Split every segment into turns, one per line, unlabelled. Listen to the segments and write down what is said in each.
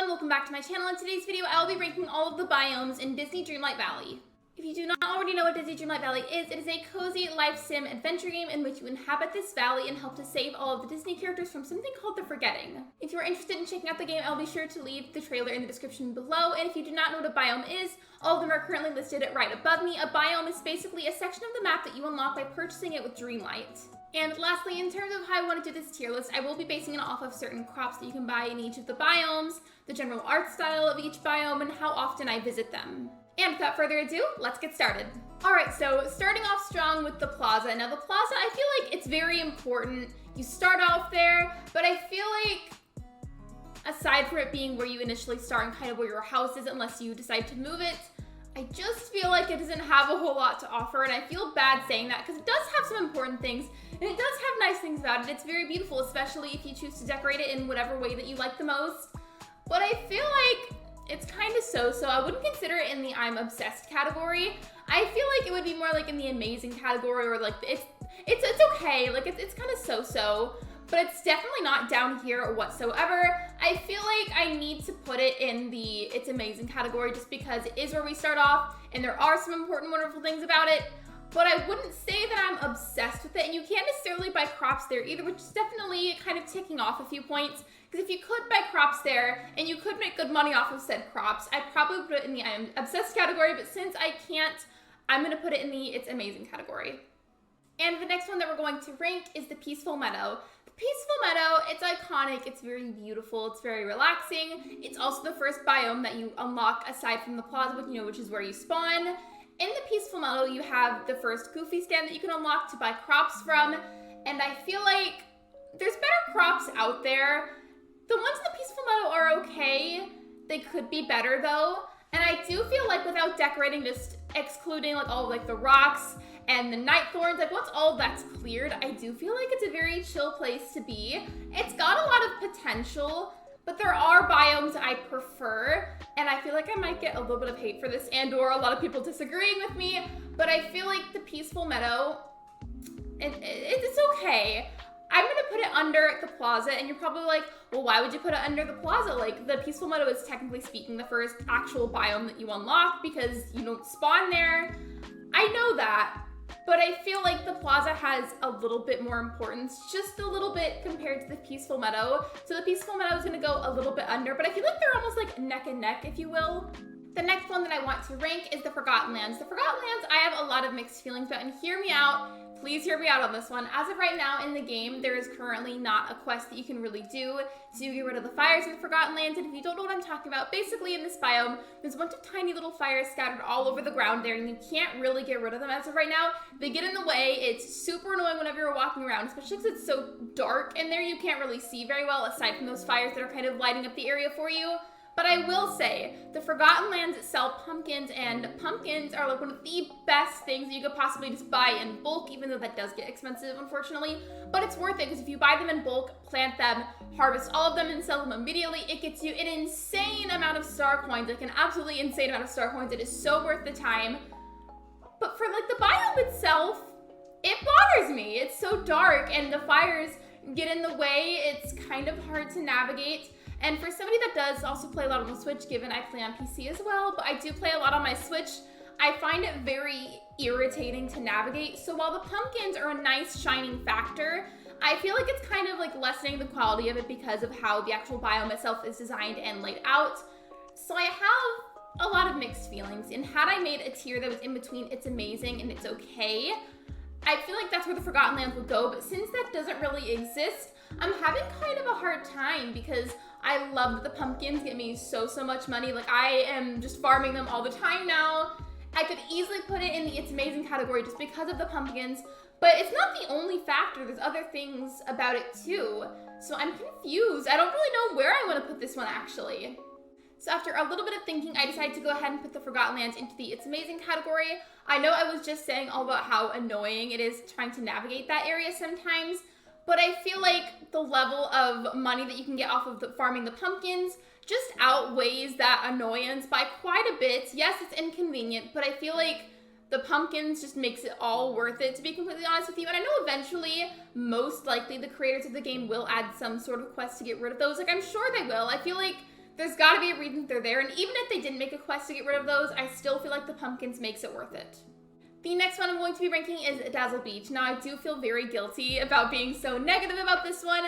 everyone, welcome back to my channel. In today's video, I will be ranking all of the biomes in Disney Dreamlight Valley. If you do not already know what Disney Dreamlight Valley is, it is a cozy life sim adventure game in which you inhabit this valley and help to save all of the Disney characters from something called the Forgetting. If you are interested in checking out the game, I'll be sure to leave the trailer in the description below, and if you do not know what a biome is, all of them are currently listed right above me. A biome is basically a section of the map that you unlock by purchasing it with Dreamlight. And lastly, in terms of how I want to do this tier list, I will be basing it off of certain crops that you can buy in each of the biomes, the general art style of each biome, and how often I visit them. And without further ado, let's get started. Alright, so starting off strong with the plaza. Now the plaza, I feel like it's very important. You start off there, but I feel like aside from it being where you initially start and kind of where your house is unless you decide to move it, I just feel like it doesn't have a whole lot to offer, and I feel bad saying that because it does have some important things, and it does have nice things about it. It's very beautiful, especially if you choose to decorate it in whatever way that you like the most. But I feel like it's kind of so-so. I wouldn't consider it in the I'm obsessed category. I feel like it would be more like in the amazing category, or like it's okay. Like it's kind of so-so, but it's definitely not down here whatsoever. I feel like I need to put it in the it's amazing category just because it is where we start off and there are some important, wonderful things about it, but I wouldn't say that I'm obsessed with it, and you can't necessarily buy crops there either, which is definitely kind of ticking off a few points, because if you could buy crops there and you could make good money off of said crops, I'd probably put it in the I'm obsessed category, but since I can't, I'm gonna put it in the it's amazing category. And the next one that we're going to rank is the Peaceful Meadow. The Peaceful Meadow, it's iconic, it's very beautiful, it's very relaxing. It's also the first biome that you unlock aside from the plaza, which is where you spawn. In the Peaceful Meadow, you have the first Goofy stand that you can unlock to buy crops from, and I feel like there's better crops out there. The ones in the Peaceful Meadow are okay. They could be better though, and I do feel like without decorating, just excluding like all like the rocks and the night thorns, like once all of that's cleared, I do feel like it's a very chill place to be. It's got a lot of potential, but there are biomes I prefer, and I feel like I might get a little bit of hate for this and/or a lot of people disagreeing with me, but I feel like the Peaceful Meadow, it's okay. I'm gonna put it under the plaza, and you're probably like, well, why would you put it under the plaza? Like, the Peaceful Meadow is technically speaking the first actual biome that you unlock because you don't spawn there. I know that, but I feel like the plaza has a little bit more importance, just a little bit compared to the Peaceful Meadow. So the Peaceful Meadow is gonna go a little bit under, but I feel like they're almost like neck and neck, if you will. The next one that I want to rank is the Forgotten Lands. The Forgotten Lands, I have a lot of mixed feelings about, and hear me out. Please hear me out on this one. As of right now in the game, there is currently not a quest that you can really do to get rid of the fires in the Forgotten Lands, and if you don't know what I'm talking about, basically in this biome, there's a bunch of tiny little fires scattered all over the ground there, and you can't really get rid of them as of right now. They get in the way. It's super annoying whenever you're walking around, especially because it's so dark in there, you can't really see very well, aside from those fires that are kind of lighting up the area for you. But I will say, the Forgotten Lands sell pumpkins, and pumpkins are like one of the best things that you could possibly just buy in bulk, even though that does get expensive, unfortunately. But it's worth it, because if you buy them in bulk, plant them, harvest all of them, and sell them immediately, it gets you an insane amount of star coins, like an absolutely insane amount of star coins. It is so worth the time. But for like the biome itself, it bothers me. It's so dark, and the fires get in the way. It's kind of hard to navigate. And for somebody that does also play a lot on the Switch, given I play on PC as well, but I do play a lot on my Switch, I find it very irritating to navigate. So while the pumpkins are a nice shining factor, I feel like it's kind of like lessening the quality of it because of how the actual biome itself is designed and laid out. So I have a lot of mixed feelings, and had I made a tier that was in between it's amazing and it's okay, I feel like that's where the Forgotten Lands would go, but since that doesn't really exist, I'm having kind of a hard time because I love that the pumpkins get me so much money. Like, I am just farming them all the time now. I could easily put it in the it's amazing category just because of the pumpkins, but it's not the only factor. There's other things about it too. So I'm confused. I don't really know where I want to put this one actually. So after a little bit of thinking, I decided to go ahead and put the Forgotten Lands into the It's Amazing category. I know I was just saying all about how annoying it is trying to navigate that area sometimes, but I feel like the level of money that you can get off of farming the pumpkins just outweighs that annoyance by quite a bit. Yes, it's inconvenient, but I feel like the pumpkins just makes it all worth it, to be completely honest with you. And I know eventually, most likely, the creators of the game will add some sort of quest to get rid of those. Like, I'm sure they will. I feel like There's gotta be a reason they're there, and even if they didn't make a quest to get rid of those, I still feel like the pumpkins makes it worth it. The next one I'm going to be ranking is Dazzle Beach. Now, I do feel very guilty about being so negative about this one.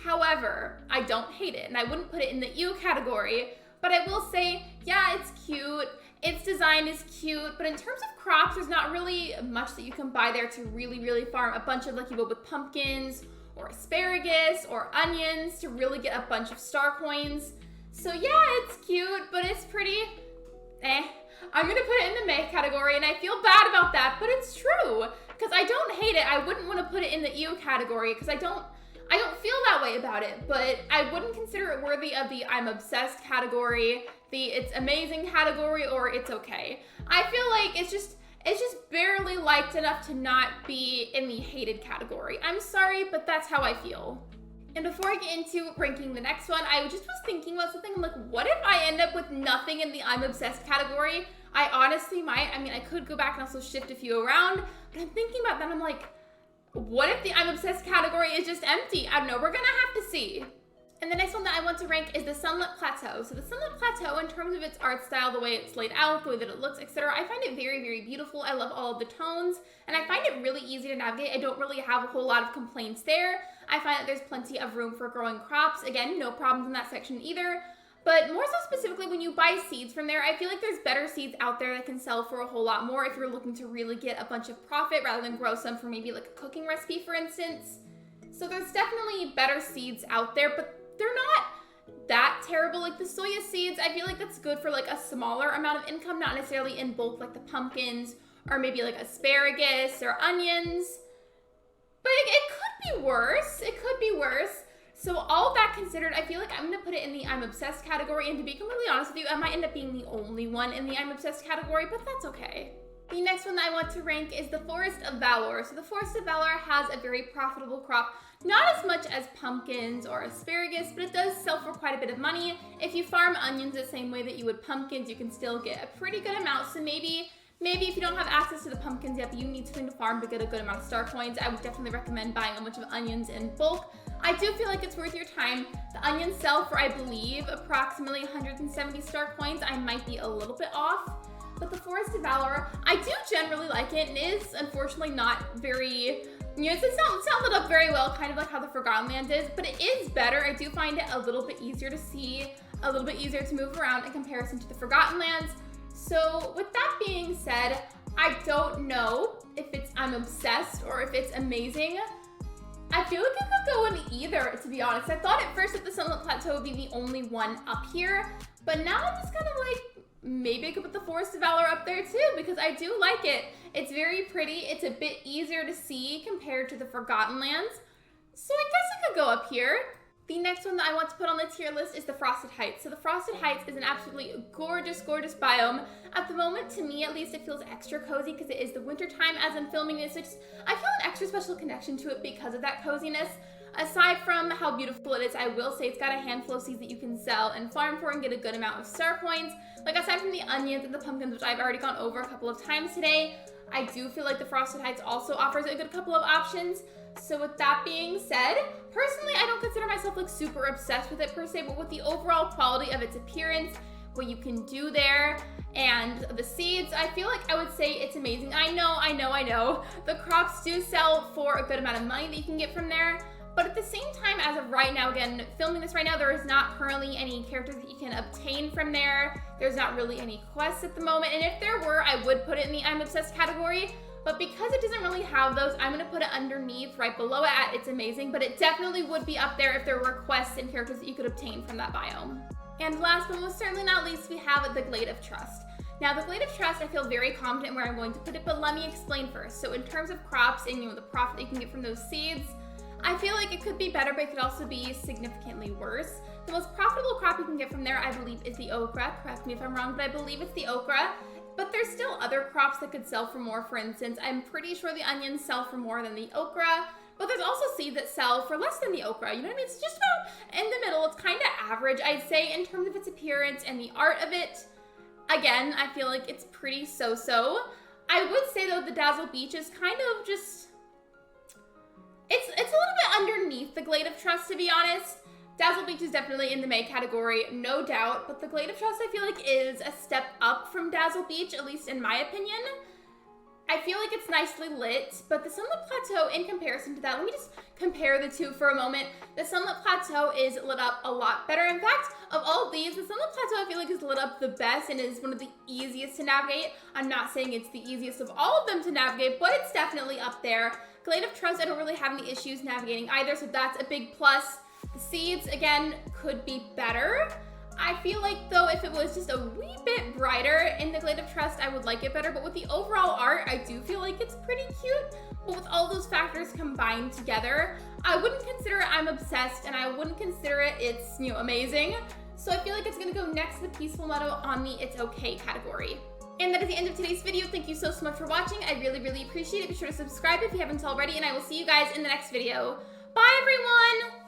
However, I don't hate it, and I wouldn't put it in the ew category, but I will say, yeah, it's cute. Its design is cute, but in terms of crops, there's not really much that you can buy there to really farm a bunch of like you would with pumpkins or asparagus or onions to really get a bunch of star coins. So yeah, it's cute, but it's pretty eh. I'm gonna put it in the meh category, and I feel bad about that, but it's true, because I don't hate it. I wouldn't want to put it in the ew category, because I don't feel that way about it, but I wouldn't consider it worthy of the I'm obsessed category, the it's amazing category, or it's okay. I feel like it's just barely liked enough to not be in the hated category. I'm sorry, but that's how I feel. And before I get into ranking the next one, I just was thinking about something. I'm like, what if I end up with nothing in the I'm obsessed category? I honestly might. I mean, I could go back and also shift a few around, but I'm thinking about that. I'm like, what if the I'm obsessed category is just empty? I don't know. We're gonna have to see. And the next one that I want to rank is the Sunlit Plateau. So the Sunlit Plateau, in terms of its art style, the way it's laid out, the way that it looks, etc., I find it very beautiful. I love all of the tones, and I find it really easy to navigate. I don't really have a whole lot of complaints there. I find that there's plenty of room for growing crops. Again, no problems in that section either. But more so specifically when you buy seeds from there, I feel like there's better seeds out there that can sell for a whole lot more if you're looking to really get a bunch of profit rather than grow some for maybe like a cooking recipe, for instance. So there's definitely better seeds out there, but they're not that terrible. Like the soya seeds, I feel like that's good for like a smaller amount of income, not necessarily in bulk like the pumpkins or maybe like asparagus or onions. But it could be worse. It could be worse. So all of that considered, I feel like I'm going to put it in the I'm obsessed category. And to be completely honest with you, I might end up being the only one in the I'm obsessed category, but that's okay. The next one that I want to rank is the Forest of Valor. So the Forest of Valor has a very profitable crop. Not as much as pumpkins or asparagus, but it does sell for quite a bit of money. If you farm onions the same way that you would pumpkins, you can still get a pretty good amount. So maybe if you don't have access to the pumpkins yet, but you need something to farm to get a good amount of star coins, I would definitely recommend buying a bunch of onions in bulk. I do feel like it's worth your time. The onions sell for, I believe, approximately 170 star coins. I might be a little bit off. But the Forest of Valor, I do generally like it, and it is unfortunately not very, it's not lit up very well, kind of like how the Forgotten Land is, but it is better. I do find it a little bit easier to see, a little bit easier to move around in comparison to the Forgotten Lands. So with that being said, I don't know if it's I'm obsessed or if it's amazing. I feel like it could go in either, to be honest. I thought at first that the Sunlit Plateau would be the only one up here, but now I'm just kind of like, maybe I could put the Forest of Valor up there too, because I do like it. It's very pretty. It's a bit easier to see compared to the Forgotten Lands. So I guess it could go up here. The next one that I want to put on the tier list is the Frosted Heights. So the Frosted Heights is an absolutely gorgeous biome. At the moment, to me at least, it feels extra cozy because it is the winter time as I'm filming this. I feel an extra special connection to it because of that coziness. Aside from how beautiful it is, I will say it's got a handful of seeds that you can sell and farm for and get a good amount of star coins. Like aside from the onions and the pumpkins, which I've already gone over a couple of times today, I do feel like the Frosted Heights also offers a good couple of options. So with that being said, personally, I don't consider myself like super obsessed with it per se, but with the overall quality of its appearance, what you can do there, and the seeds, I feel like I would say it's amazing. I know. The crops do sell for a good amount of money that you can get from there. But at the same time, as of right now, again, filming this right now, there is not currently any characters that you can obtain from there. There's not really any quests at the moment. And if there were, I would put it in the I'm obsessed category. But because it doesn't really have those, I'm gonna put it underneath, right below it at It's Amazing. But it definitely would be up there if there were quests and characters that you could obtain from that biome. And last but most certainly not least, we have the Glade of Trust. Now, the Glade of Trust, I feel very confident where I'm going to put it, but let me explain first. So in terms of crops and the profit that you can get from those seeds, I feel like it could be better, but it could also be significantly worse. The most profitable crop you can get from there, I believe, is the okra. Correct me if I'm wrong, but I believe it's the okra. But there's still other crops that could sell for more. For instance, I'm pretty sure the onions sell for more than the okra, but there's also seeds that sell for less than the okra. You know what I mean? It's just about in the middle. It's kind of average, I'd say, in terms of its appearance and the art of it. Again, I feel like it's pretty so-so. I would say, though, the Dazzle Beach is kind of just... It's a little bit underneath the Glade of Trust, to be honest. Dazzle Beach is definitely in the May category, no doubt, but the Glade of Trust I feel like is a step up from Dazzle Beach, at least in my opinion. I feel like it's nicely lit, but the Sunlit Plateau, in comparison to that, let me just compare the two for a moment. The Sunlit Plateau is lit up a lot better. In fact, of all of these, the Sunlit Plateau I feel like is lit up the best and is one of the easiest to navigate. I'm not saying it's the easiest of all of them to navigate, but it's definitely up there. Glade of Trust, I don't really have any issues navigating either, so that's a big plus. The seeds, again, could be better. I feel like, though, if it was just a wee bit brighter in the Glade of Trust, I would like it better. But with the overall art, I do feel like it's pretty cute. But with all those factors combined together, I wouldn't consider it I'm obsessed, and I wouldn't consider it it's, amazing. So I feel like it's gonna go next to the Peaceful Meadow on the It's Okay category. And that is the end of today's video. Thank you so much for watching. I really, really appreciate it. Be sure to subscribe if you haven't already, and I will see you guys in the next video. Bye, everyone!